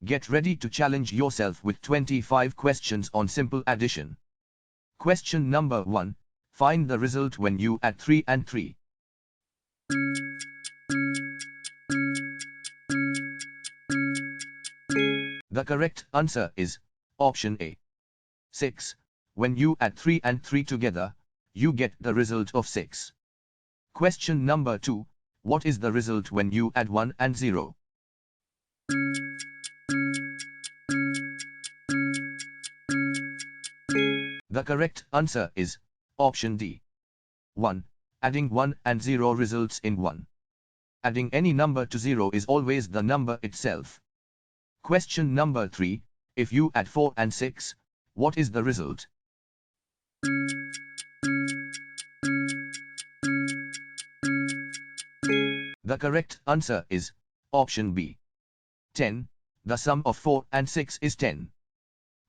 Get ready to challenge yourself with 25 questions on simple addition. Question number 1. Find the result when you add 3 and 3. The correct answer is option A. 6. When you add 3 and 3 together, you get the result of 6. Question number 2. What is the result when you add 1 and 0? The correct answer is option D. 1. Adding 1 and 0 results in 1. Adding any number to 0 is always the number itself. Question number 3. If you add 4 and 6, what is the result? The correct answer is option B. 10. The sum of 4 and 6 is 10.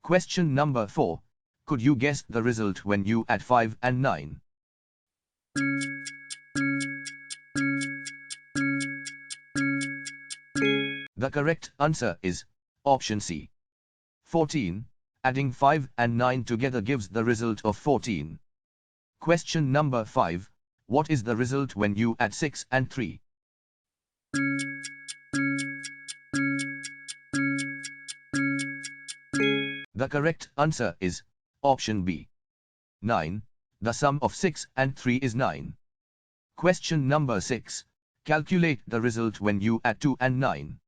Question number 4. Could you guess the result when you add 5 and 9? The correct answer is option C. 14. Adding 5 and 9 together gives the result of 14. Question number 5. What is the result when you add 6 and 3? The correct answer is option B. 9. The sum of 6 and 3 is 9. Question number 6. Calculate the result when you add 2 and 9.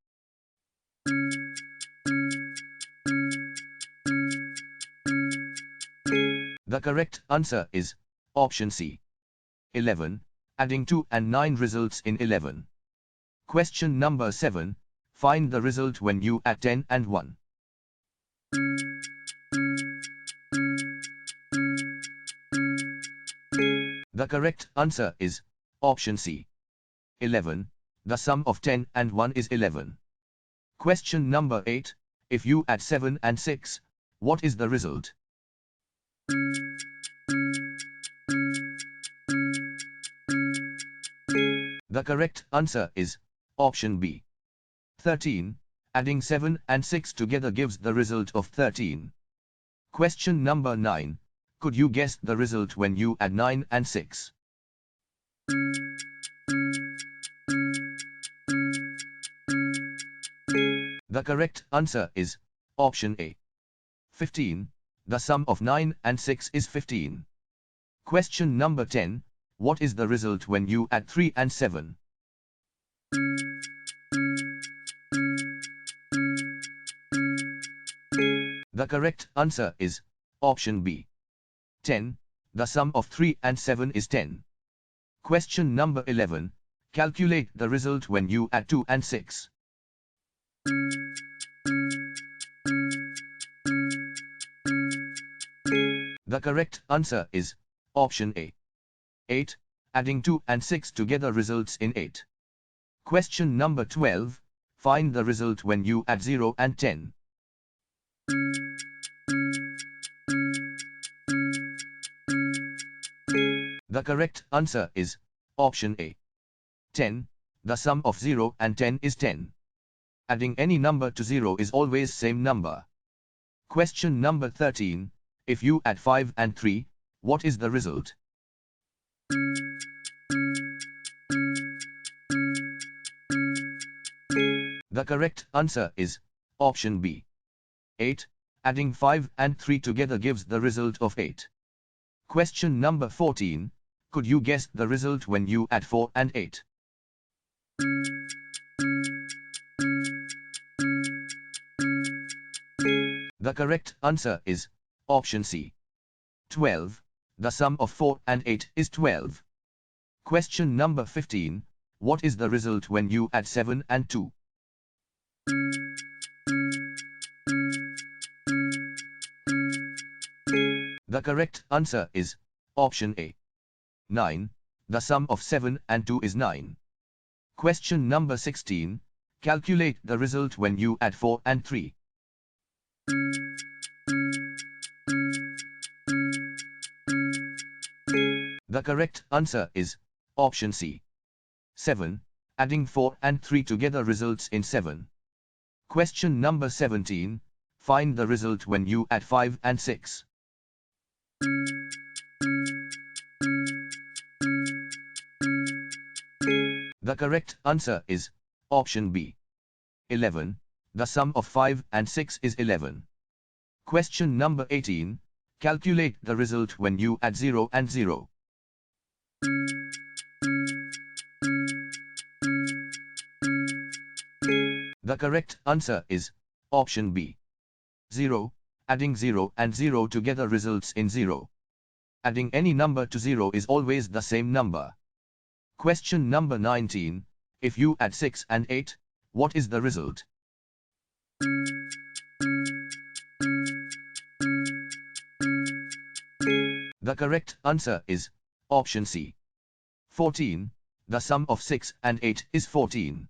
The correct answer is option C. 11. Adding 2 and 9 results in 11. Question number 7. Find the result when you add 10 and 1. The correct answer is option C. 11. The sum of 10 and 1 is 11. Question number 8. If you add 7 and 6, what is the result? The correct answer is option B. 13. Adding 7 and 6 together gives the result of 13. Question number 9. Could you guess the result when you add 9 and 6? The correct answer is option A. 15. The sum of 9 and 6 is 15. Question number 10. What is the result when you add 3 and 7? The correct answer is option B. 10. The sum of 3 and 7 is 10. Question number 11. Calculate the result when you add 2 and 6. The correct answer is option A. 8. Adding 2 and 6 together results in 8. Question number 12. Find the result when you add 0 and 10. The correct answer is option A. 10. The sum of 0 and 10 is 10. Adding any number to 0 is always same number. Question number 13. If you add 5 and 3, what is the result? The correct answer is option B. 8. Adding 5 and 3 together gives the result of 8. Question number 14. Could you guess the result when you add 4 and 8? The correct answer is option C. 12. The sum of 4 and 8 is 12. Question number 15. What is the result when you add 7 and 2? The correct answer is option A. 9. The sum of 7 and 2 is 9. Question number 16. Calculate the result when you add 4 and 3. The correct answer is option C. 7. Adding 4 and 3 together results in 7. Question number 17. Find the result when you add 5 and 6. The correct answer is option B. 11. The sum of 5 and 6 is 11. Question number 18. Calculate the result when you add 0 and 0. The correct answer is option B. 0. Adding 0 and 0 together results in 0. Adding any number to 0 is always the same number. Question number 19. If you add 6 and 8, what is the result? The correct answer is option C. 14. The sum of 6 and 8 is 14.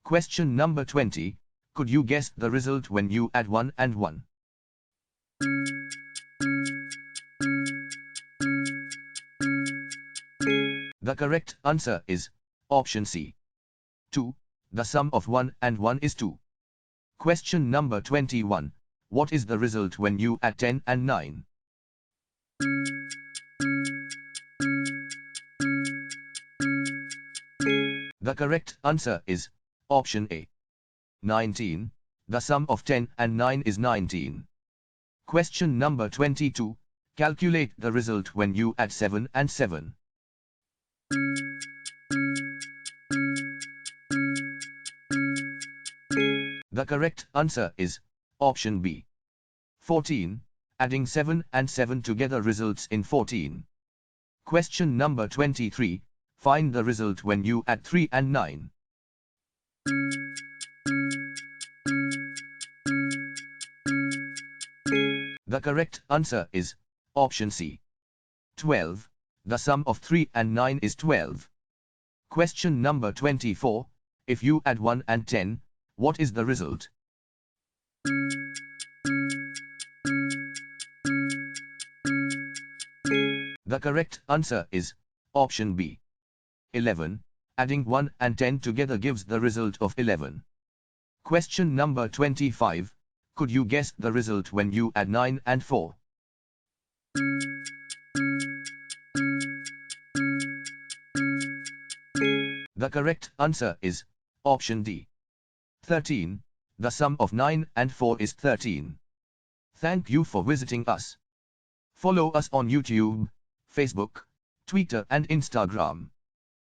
Question number 20. Could you guess the result when you add 1 and 1? The correct answer is option C. 2. The sum of 1 and 1 is 2. Question number 21. What is the result when you add 10 and 9? The correct answer is option A. 19. The sum of 10 and 9 is 19. Question number 22. Calculate the result when you add 7 and 7. The correct answer is option B. 14. Adding 7 and 7 together results in 14. Question number 23. Find the result when you add 3 and 9. The correct answer is option C. 12. The sum of 3 and 9 is 12. Question number 24. If you add 1 and 10, what is the result? The correct answer is option B. 11. Adding 1 and 10 together gives the result of 11. Question number 25. Could you guess the result when you add 9 and 4? The correct answer is option D. 13. The sum of 9 and 4 is 13. Thank you for visiting us. Follow us on YouTube, Facebook, Twitter and Instagram.